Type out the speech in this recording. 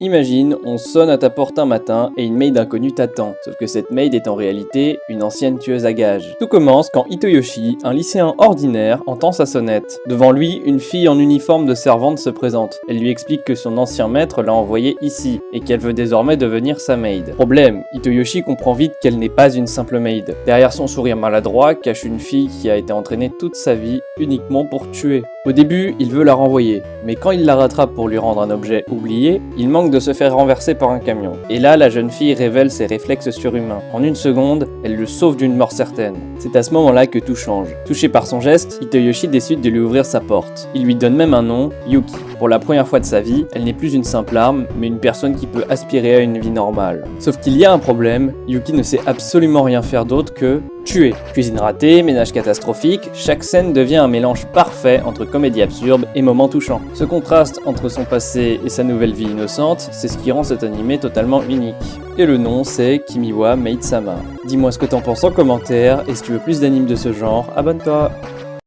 Imagine, on sonne à ta porte un matin et une maid inconnue t'attend. Sauf que cette maid est en réalité une ancienne tueuse à gages. Tout commence quand Hitoyoshi, un lycéen ordinaire, entend sa sonnette. Devant lui, une fille en uniforme de servante se présente. Elle lui explique que son ancien maître l'a envoyée ici et qu'elle veut désormais devenir sa maid. Problème, Hitoyoshi comprend vite qu'elle n'est pas une simple maid. Derrière son sourire maladroit cache une fille qui a été entraînée toute sa vie uniquement pour tuer. Au début, il veut la renvoyer, mais quand il la rattrape pour lui rendre un objet oublié, il manque de se faire renverser par un camion. Et là, la jeune fille révèle ses réflexes surhumains. En une seconde, elle le sauve d'une mort certaine. C'est à ce moment-là que tout change. Touché par son geste, Hitoyoshi décide de lui ouvrir sa porte. Il lui donne même un nom, Yuki. Pour la première fois de sa vie, elle n'est plus une simple arme, mais une personne qui peut aspirer à une vie normale. Sauf qu'il y a un problème, Yuki ne sait absolument rien faire d'autre que tuer. Cuisine ratée, ménage catastrophique, chaque scène devient un mélange parfait entre comédie absurde et moments touchants. Ce contraste entre son passé et sa nouvelle vie innocente, c'est ce qui rend cet animé totalement unique. Et le nom, c'est Kimi wa Maid-sama. Dis-moi ce que t'en penses en commentaire, et si tu veux plus d'animes de ce genre, abonne-toi.